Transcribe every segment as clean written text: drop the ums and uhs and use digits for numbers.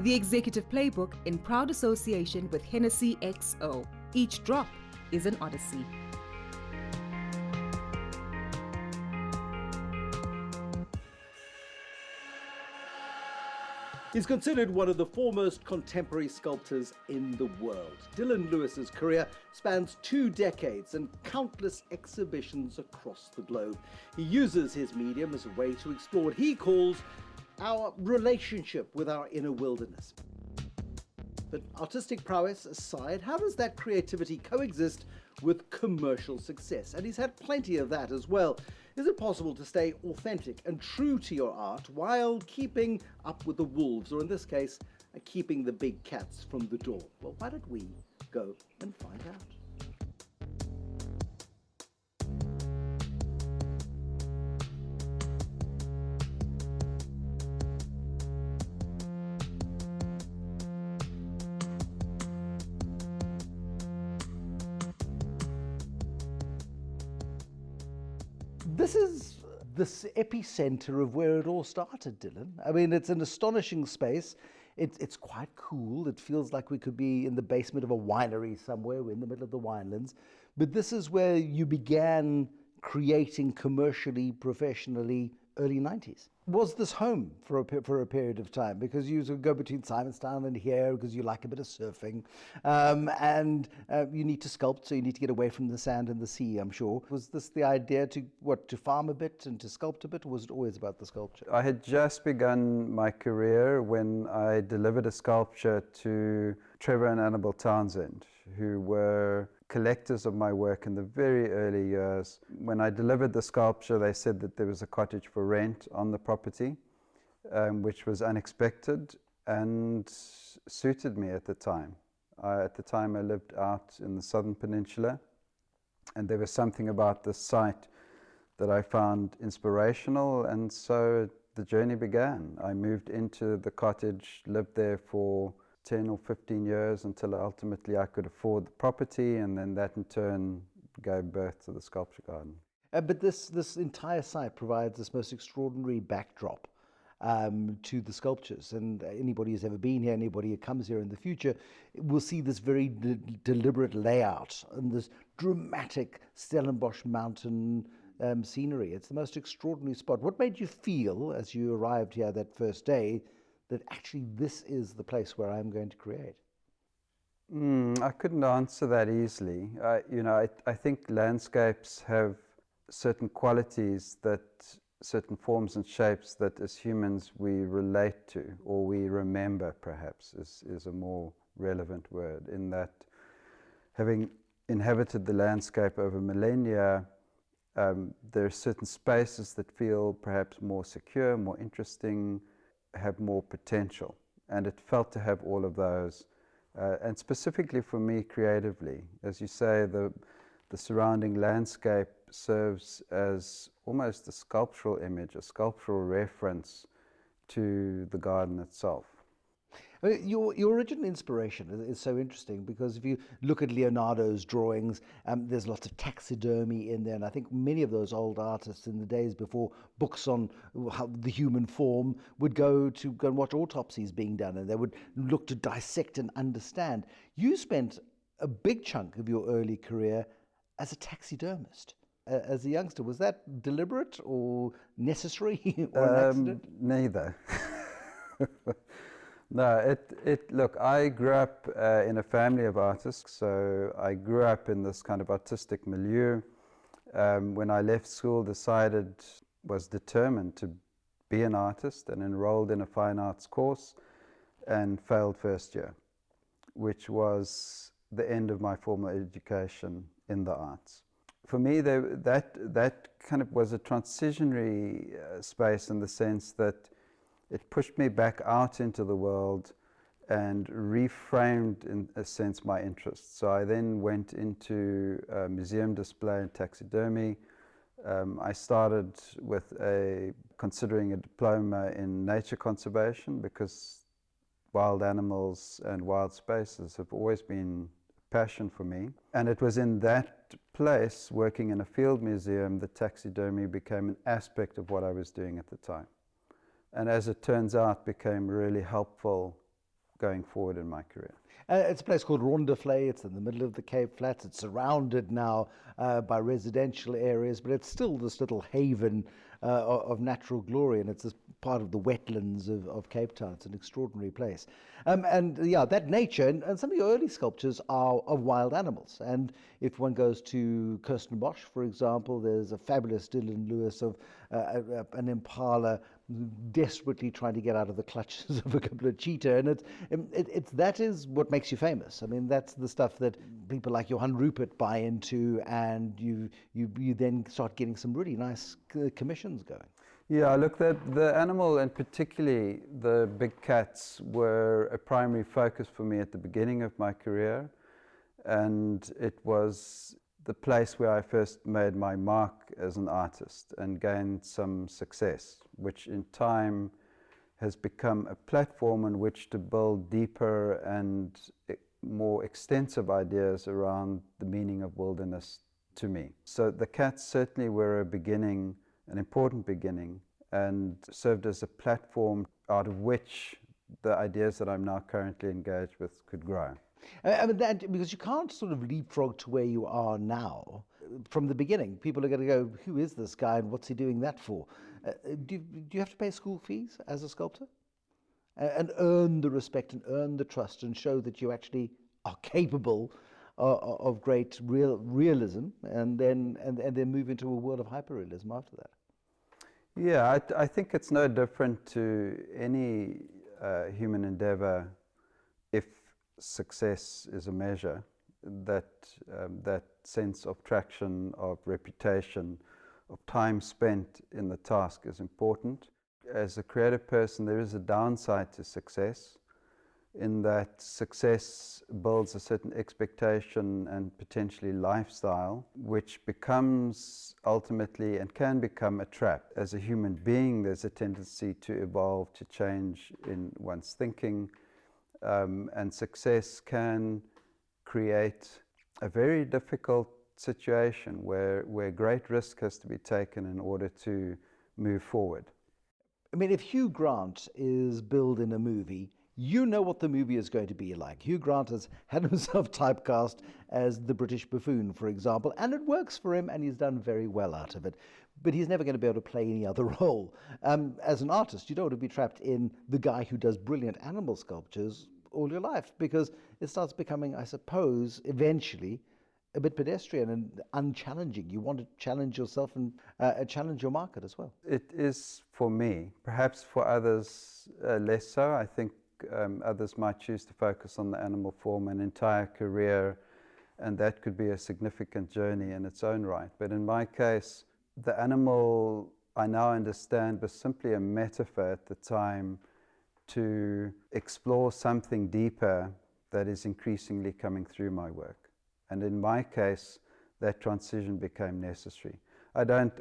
The Executive Playbook in proud association with Hennessy XO. Each drop is an odyssey. He's considered one of the foremost contemporary sculptors in the world. Dylan Lewis's career spans 2 decades and countless exhibitions across the globe. He uses his medium as a way to explore what he calls our relationship with our inner wilderness. But artistic prowess aside, how does that creativity coexist with commercial success? And he's had plenty of that as well. Is it possible to stay authentic and true to your art while keeping up with the wolves, or in this case, keeping the big cats from the door? Well, why don't we go and find out? This is this epicenter of where it all started, Dylan. I mean, it's an astonishing space. It's quite cool. It feels like we could be in the basement of a winery somewhere. We're in the middle of the winelands. But this is where you began creating commercially, professionally, early 90s. Was this home for a period of time? Because you sort of go between Simonstown and here because you like a bit of surfing, and you need to sculpt, so you need to get away from the sand and the sea, I'm sure. Was this the idea to farm a bit and to sculpt a bit, or was it always about the sculpture? I had just begun my career when I delivered a sculpture to Trevor and Annabel Townsend, who were collectors of my work in the very early years. When I delivered the sculpture, they said that there was a cottage for rent on the property, which was unexpected and suited me at the time. At the time, I lived out in the Southern Peninsula, and there was something about the site that I found inspirational, and so the journey began. I moved into the cottage, lived there for 10 or 15 years until ultimately I could afford the property, and then that in turn gave birth to the sculpture garden. But this entire site provides this most extraordinary backdrop to the sculptures, and anybody who's ever been here, anybody who comes here in the future, will see this very deliberate layout and this dramatic Stellenbosch mountain scenery. It's the most extraordinary spot. What made you feel as you arrived here that first day that actually this is the place where I'm going to create? I couldn't answer that easily. I think landscapes have certain qualities, that certain forms and shapes that as humans we relate to, or we remember perhaps is a more relevant word, in that having inhabited the landscape over millennia, there are certain spaces that feel perhaps more secure, more interesting, have more potential, and it felt to have all of those, and specifically for me creatively, as you say, the surrounding landscape serves as almost a sculptural image, a sculptural reference to the garden itself. I mean, your original inspiration is so interesting, because if you look at Leonardo's drawings, there's lots of taxidermy in there, and I think many of those old artists in the days before books on how the human form would go and watch autopsies being done, and they would look to dissect and understand. You spent a big chunk of your early career as a taxidermist. As a youngster, was that deliberate or necessary or an accident? Neither. No, look, I grew up in a family of artists, so I grew up in this kind of artistic milieu. When I left school, was determined to be an artist, and enrolled in a fine arts course and failed first year, which was the end of my formal education in the arts. For me, that kind of was a transitionary space, in the sense that it pushed me back out into the world and reframed, in a sense, my interests. So I then went into museum display and taxidermy. I started with considering a diploma in nature conservation, because wild animals and wild spaces have always been a passion for me. And it was in that place, working in a field museum, that taxidermy became an aspect of what I was doing at the time. And as it turns out, became really helpful going forward in my career. It's a place called Rondaflay. It's in the middle of the Cape Flats. It's surrounded now by residential areas, but it's still this little haven of natural glory, and it's this part of the wetlands of Cape Town. It's an extraordinary place. And yeah, that nature, and some of your early sculptures are of wild animals. And if one goes to Kirstenbosch, for example, there's a fabulous Dylan Lewis of an impala desperately trying to get out of the clutches of a couple of cheetah, and that is what makes you famous. I mean, that's the stuff that people like Johan Rupert buy into, and you then start getting some really nice commissions going. Yeah, look, the animal, and particularly the big cats, were a primary focus for me at the beginning of my career, and it was the place where I first made my mark as an artist and gained some success, which in time has become a platform on which to build deeper and more extensive ideas around the meaning of wilderness to me. So the cats certainly were a beginning, an important beginning, and served as a platform out of which the ideas that I'm now currently engaged with could grow. I mean, because you can't sort of leapfrog to where you are now from the beginning. People are going to go, who is this guy and what's he doing that for? Do you have to pay school fees as a sculptor? And earn the respect and earn the trust and show that you actually are capable of great realism, and then move into a world of hyperrealism after that? Yeah, I think it's no different to any human endeavor if success is a measure. That sense of traction, of reputation, of time spent in the task is important. As a creative person, there is a downside to success, in that success builds a certain expectation and potentially lifestyle, which becomes ultimately and can become a trap. As a human being, there's a tendency to evolve, to change in one's thinking, and success can create a very difficult situation where great risk has to be taken in order to move forward. I mean, if Hugh Grant is billed in a movie, you know what the movie is going to be like. Hugh Grant has had himself typecast as the British buffoon, for example, and it works for him, and he's done very well out of it. But he's never going to be able to play any other role. As an artist, you don't want to be trapped in the guy who does brilliant animal sculptures all your life, because it starts becoming, I suppose, eventually a bit pedestrian and unchallenging. You want to challenge yourself and challenge your market as well. It is for me. Perhaps for others less so. I think others might choose to focus on the animal form an entire career, and that could be a significant journey in its own right. But in my case, the animal, I now understand, was simply a metaphor at the time to explore something deeper that is increasingly coming through my work. And in my case, that transition became necessary. I don't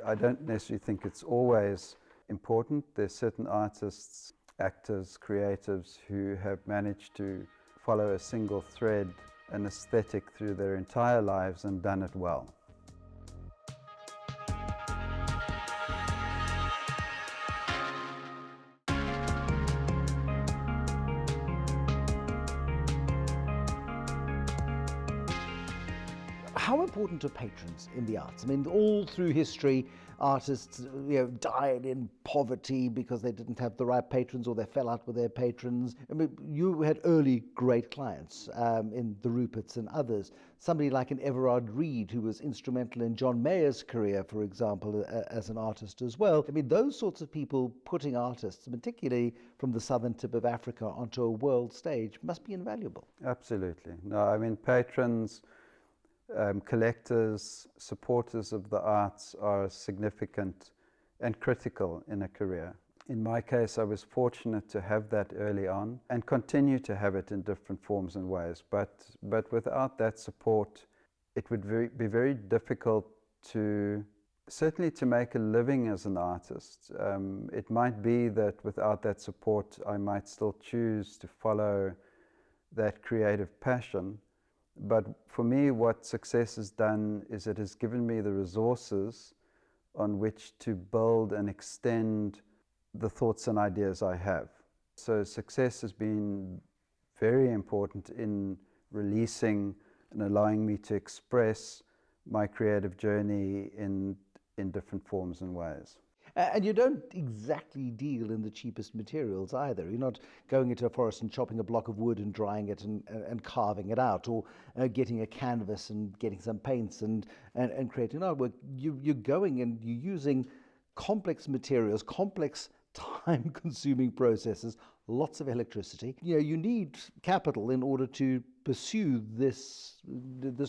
necessarily think it's always important. There's certain artists, actors, creatives who have managed to follow a single thread, an aesthetic through their entire lives and done it well. How important are patrons in the arts? I mean, all through history, artists died in poverty because they didn't have the right patrons, or they fell out with their patrons. I mean, you had early great clients in the Ruperts and others. Somebody like an Everard Reed, who was instrumental in John Mayer's career, for example, as an artist as well. I mean, those sorts of people putting artists, particularly from the southern tip of Africa, onto a world stage must be invaluable. Absolutely. No, I mean, patrons, collectors, supporters of the arts are significant and critical in a career. In my case, I was fortunate to have that early on and continue to have it in different forms and ways. But without that support, it would be very difficult certainly to make a living as an artist. It might be that without that support, I might still choose to follow that creative passion. But for me, what success has done is it has given me the resources on which to build and extend the thoughts and ideas I have. So success has been very important in releasing and allowing me to express my creative journey in different forms and ways. And you don't exactly deal in the cheapest materials either. You're not going into a forest and chopping a block of wood and drying it and carving it out, or getting a canvas and getting some paints and creating artwork. You're going and you're using complex materials, complex time-consuming processes, lots of electricity. You need capital in order to pursue this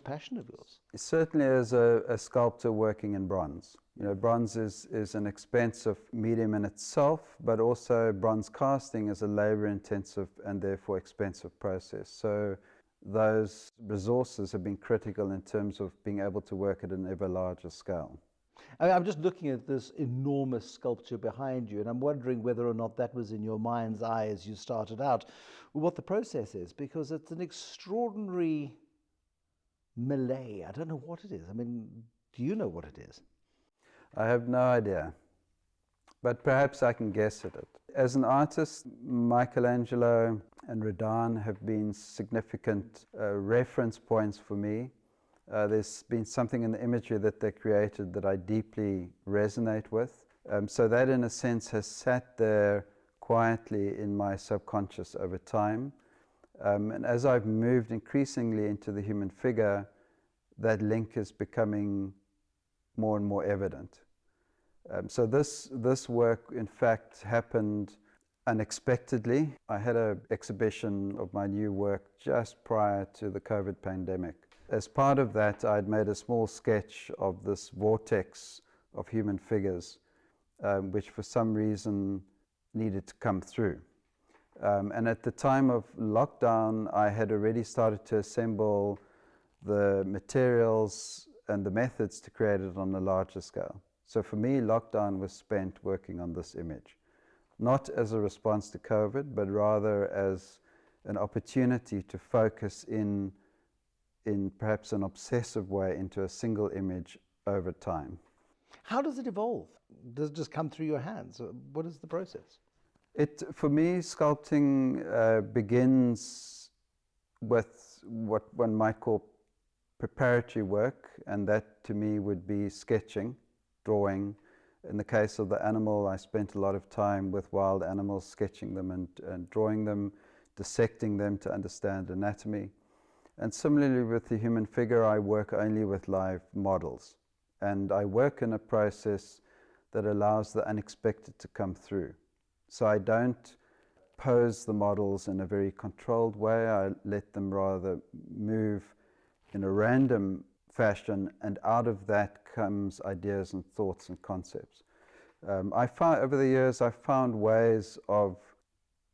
passion of yours. Certainly as a sculptor working in bronze. Bronze is an expensive medium in itself, but also bronze casting is a labor-intensive and therefore expensive process. So those resources have been critical in terms of being able to work at an ever larger scale. I'm just looking at this enormous sculpture behind you, and I'm wondering whether or not that was in your mind's eye as you started out, what the process is, because it's an extraordinary melee. I don't know what it is. I mean, do you know what it is? I have no idea, but perhaps I can guess at it. As an artist, Michelangelo and Rodin have been significant reference points for me. There's been something in the imagery that they created that I deeply resonate with. So that, in a sense, has sat there quietly in my subconscious over time. And as I've moved increasingly into the human figure, that link is becoming more and more evident. So this work, in fact, happened unexpectedly. I had an exhibition of my new work just prior to the COVID pandemic. As part of that, I'd made a small sketch of this vortex of human figures, which for some reason needed to come through. And at the time of lockdown, I had already started to assemble the materials and the methods to create it on a larger scale. So for me, lockdown was spent working on this image, not as a response to COVID, but rather as an opportunity to focus in perhaps an obsessive way into a single image over time. How does it evolve? Does it just come through your hands? What is the process? For me, sculpting begins with what one might call preparatory work, and that to me would be sketching, drawing. In the case of the animal, I spent a lot of time with wild animals, sketching them and drawing them, dissecting them to understand anatomy. And similarly with the human figure, I work only with live models. And I work in a process that allows the unexpected to come through. So I don't pose the models in a very controlled way. I let them rather move in a random fashion, and out of that comes ideas and thoughts and concepts. Over the years, I've found ways of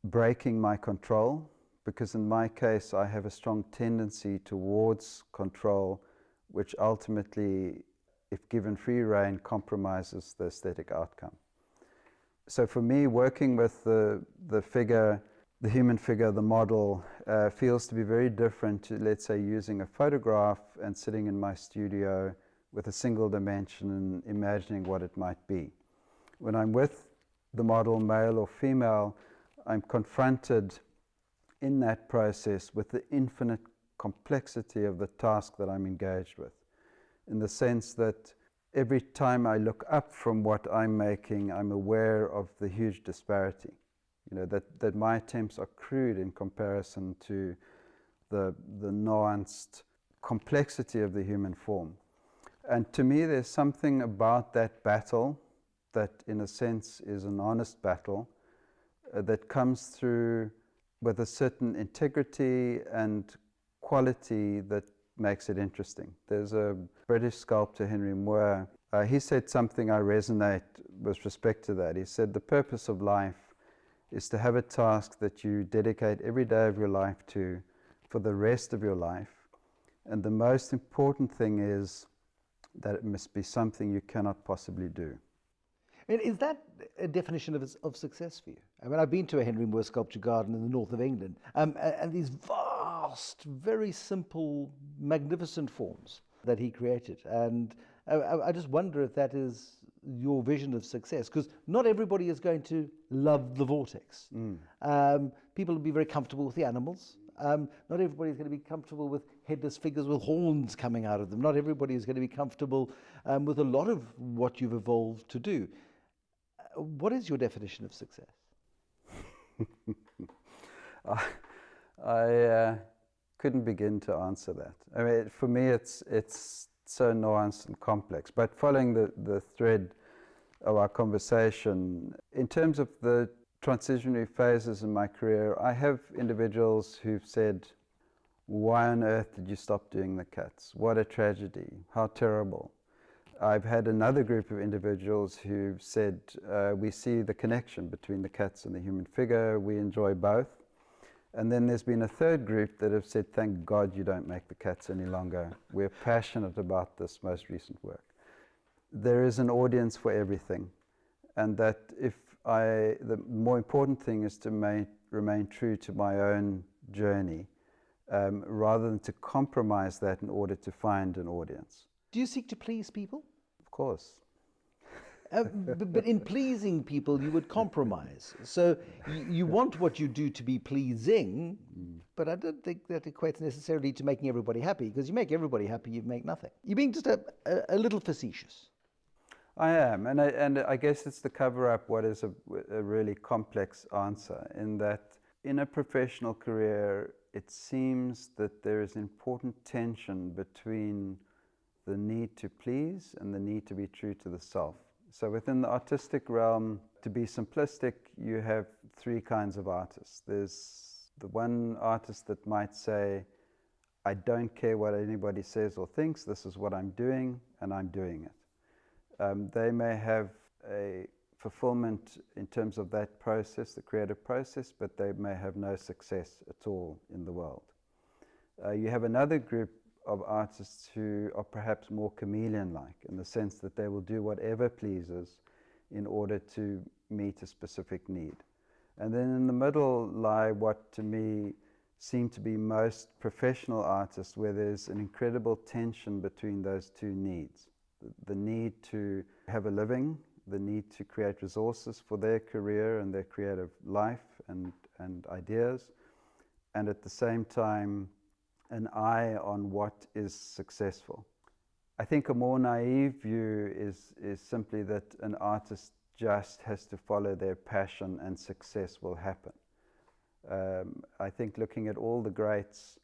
breaking my control, because in my case, I have a strong tendency towards control, which ultimately, if given free rein, compromises the aesthetic outcome. So for me, working with the figure, the human figure, the model, feels to be very different to, let's say, using a photograph and sitting in my studio with a single dimension and imagining what it might be. When I'm with the model, male or female, I'm confronted in that process with the infinite complexity of the task that I'm engaged with, in the sense that every time I look up from what I'm making, I'm aware of the huge disparity. That my attempts are crude in comparison to the nuanced complexity of the human form. And to me, there's something about that battle that, in a sense, is an honest battle that comes through with a certain integrity and quality that makes it interesting. There's a British sculptor, Henry Moore, he said something I resonate with respect to that. He said, the purpose of life is to have a task that you dedicate every day of your life to for the rest of your life. And the most important thing is that it must be something you cannot possibly do. And is that a definition of success for you? I mean, I've been to a Henry Moore sculpture garden in the north of England, and these vast, very simple, magnificent forms that he created. And I just wonder if that is your vision of success, because not everybody is going to love the vortex. People will be very comfortable with the animals. Not everybody's going to be comfortable with headless figures with horns coming out of them. Not everybody is going to be comfortable with a lot of what you've evolved to do. What is your definition of success? I couldn't begin to answer that. I mean, for me, it's so nuanced and complex. But following the thread of our conversation, in terms of the transitionary phases in my career, I have individuals who've said, "Why on earth did you stop doing the cats? What a tragedy! How terrible!" I've had another group of individuals who've said, "We see the connection between the cats and the human figure. We enjoy both." And then there's been a third group that have said, "Thank God you don't make the cats any longer. We're passionate about this most recent work." There is an audience for everything. And that the more important thing is to remain true to my own journey, rather than to compromise that in order to find an audience. Do you seek to please people? Of course. But in pleasing people, you would compromise. So you want what you do to be pleasing, but I don't think that equates necessarily to making everybody happy, because you make everybody happy, you make nothing. You're being just a little facetious. I am, and I guess it's to cover up what is a really complex answer, in that in a professional career, it seems that there is important tension between the need to please and the need to be true to the self. So within the artistic realm, to be simplistic, you have three kinds of artists. There's the one artist that might say, "I don't care what anybody says or thinks, this is what I'm doing, and I'm doing it." They may have a fulfillment in terms of that process, the creative process, but they may have no success at all in the world. You have another group of artists who are perhaps more chameleon-like, in the sense that they will do whatever pleases in order to meet a specific need. And then in the middle lie what to me seem to be most professional artists, where there's an incredible tension between those two needs. The need to have a living, the need to create resources for their career and their creative life and ideas, and at the same time an eye on what is successful. I think a more naive view is simply that an artist just has to follow their passion and success will happen. I think looking at all the greats,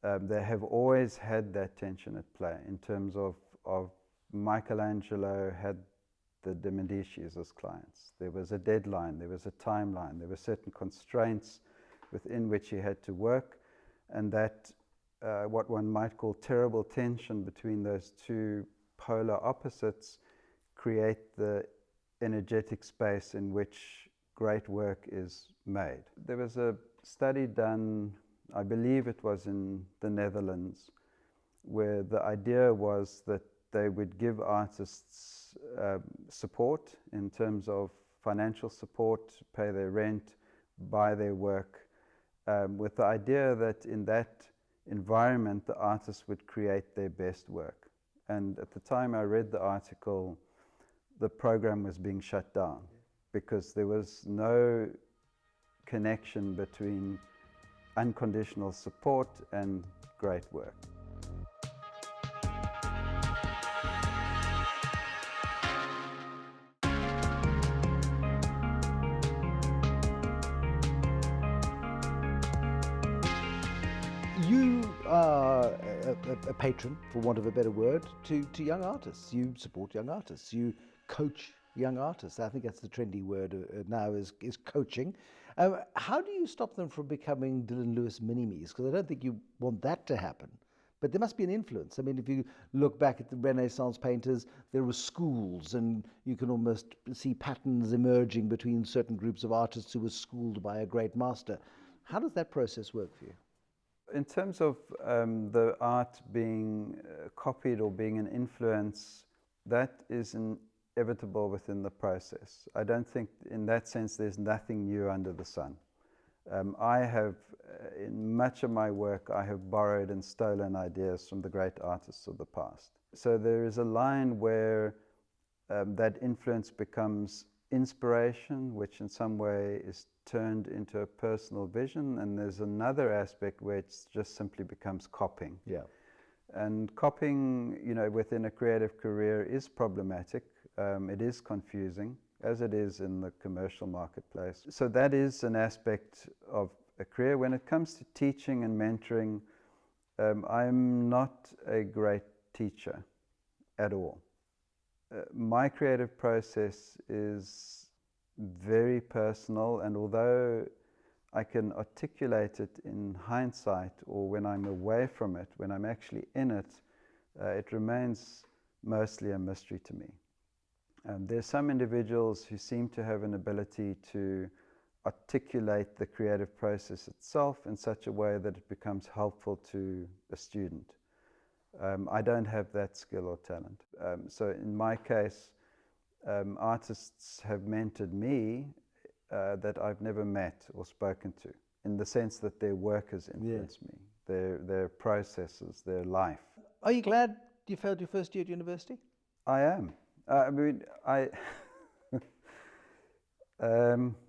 they have always had that tension at play, in terms of Michelangelo had the De Medicis as clients. There was a deadline, there was a timeline, there were certain constraints within which he had to work, and that what one might call terrible tension between those two polar opposites create the energetic space in which great work is made. There was a study done, I believe it was in the Netherlands, where the idea was that they would give artists support in terms of financial support, pay their rent, buy their work, with the idea that in that environment the artists would create their best work. And at the time I read the article, the program was being shut down because there was no connection between unconditional support and great work. You are a patron, for want of a better word, to young artists. You support young artists. You coach young artists. I think that's the trendy word now is coaching. How do you stop them from becoming Dylan Lewis mini-me's? Because I don't think you want that to happen. But there must be an influence. I mean, if you look back at the Renaissance painters, there were schools, and you can almost see patterns emerging between certain groups of artists who were schooled by a great master. How does that process work for you? In terms of the art being copied or being an influence, that is inevitable within the process. I don't think in that sense there's nothing new under the sun. I have, in much of my work, I have borrowed and stolen ideas from the great artists of the past. So there is a line where that influence becomes inspiration, which in some way is turned into a personal vision, and there's another aspect where it just simply becomes copying. Yeah. And copying, within a creative career is problematic. It is confusing, as it is in the commercial marketplace. So that is an aspect of a career. When it comes to teaching and mentoring, I'm not a great teacher at all. My creative process is very personal, and although I can articulate it in hindsight or when I'm away from it, when I'm actually in it, it remains mostly a mystery to me. There's some individuals who seem to have an ability to articulate the creative process itself in such a way that it becomes helpful to a student. I don't have that skill or talent. So in my case, artists have mentored me that I've never met or spoken to, in the sense that their work has influenced me, their processes, their life. Are you glad you failed your first year at university? I am.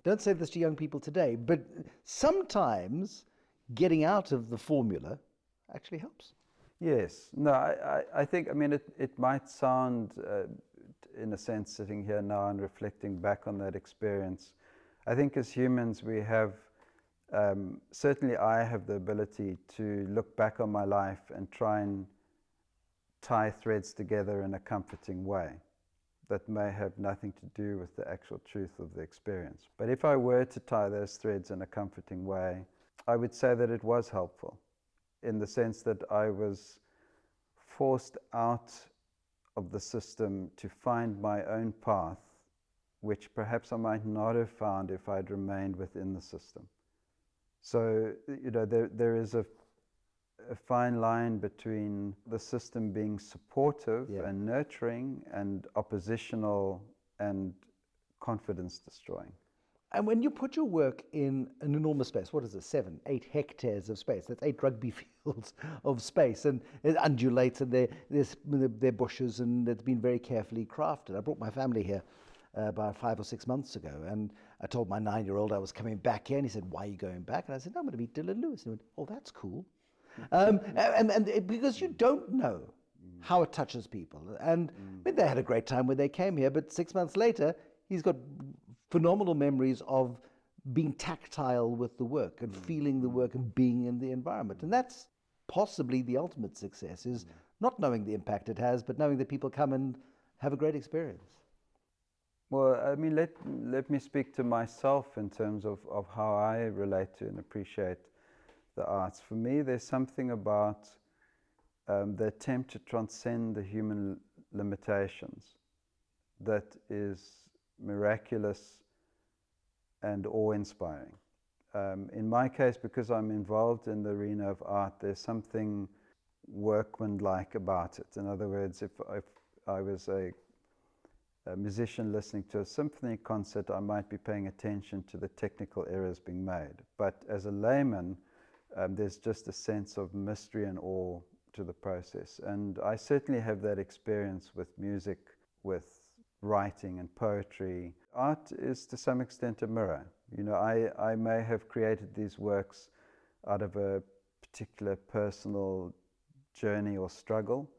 Don't say this to young people today, but sometimes getting out of the formula actually helps. Yes. No, I think, it might sound, in a sense, sitting here now and reflecting back on that experience, I think as humans we have, certainly I have the ability to look back on my life and try and tie threads together in a comforting way that may have nothing to do with the actual truth of the experience. But if I were to tie those threads in a comforting way, I would say that it was helpful, in the sense that I was forced out of the system to find my own path, which perhaps I might not have found if I'd remained within the system. So, there is a fine line between the system being supportive and nurturing and oppositional and confidence destroying. And when you put your work in an enormous space, what is it, 7, 8 hectares of space? That's 8 rugby fields of space, and it undulates, and there are bushes, and it's been very carefully crafted. I brought my family here about 5 or 6 months ago, and I told my 9-year-old I was coming back here, and he said, "Why are you going back?" And I said, "No, I'm going to meet Dylan Lewis." And he went, "Oh, that's cool." Because you don't know how it touches people. And they had a great time when they came here, but 6 months later, he's got phenomenal memories of being tactile with the work and feeling the work and being in the environment. And that's possibly the ultimate success, is not knowing the impact it has, but knowing that people come and have a great experience. Well, let me speak to myself in terms of how I relate to and appreciate the arts. For me, there's something about the attempt to transcend the human limitations that is miraculous and awe-inspiring. In my case, because I'm involved in the arena of art, there's something workmanlike about it. In other words, if I was a musician listening to a symphony concert, I might be paying attention to the technical errors being made. But as a layman, there's just a sense of mystery and awe to the process. And I certainly have that experience with music, with writing and poetry. Art is to some extent a mirror. I may have created these works out of a particular personal journey or struggle,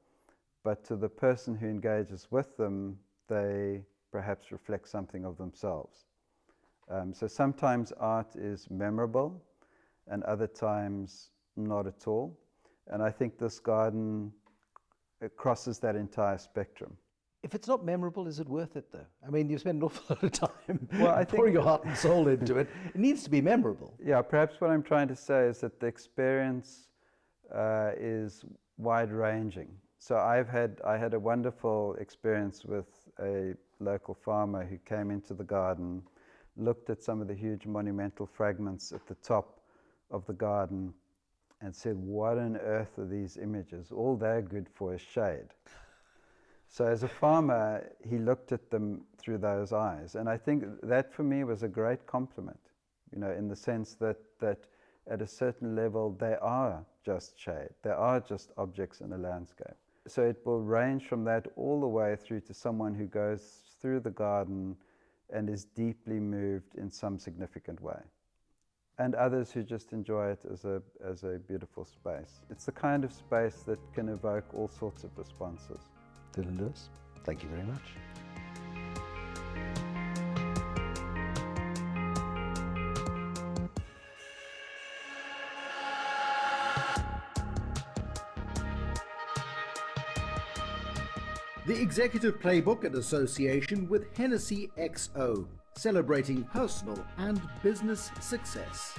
but to the person who engages with them, they perhaps reflect something of themselves. So sometimes art is memorable, and other times not at all. And I think this garden crosses that entire spectrum. If it's not memorable, is it worth it, though? You spend an awful lot of time I pouring your heart and soul into it. It needs to be memorable. Yeah, perhaps what I'm trying to say is that the experience is wide-ranging. So I had a wonderful experience with a local farmer who came into the garden, looked at some of the huge monumental fragments at the top of the garden, and said, "What on earth are these images? All they're good for is shade." So as a farmer, he looked at them through those eyes. And I think that for me was a great compliment, in the sense that at a certain level, they are just shade. They are just objects in a landscape. So it will range from that all the way through to someone who goes through the garden and is deeply moved in some significant way. And others who just enjoy it as a beautiful space. It's the kind of space that can evoke all sorts of responses. Dylan Lewis, thank you very much. The Executive Playbook in association with Hennessy XO, celebrating personal and business success.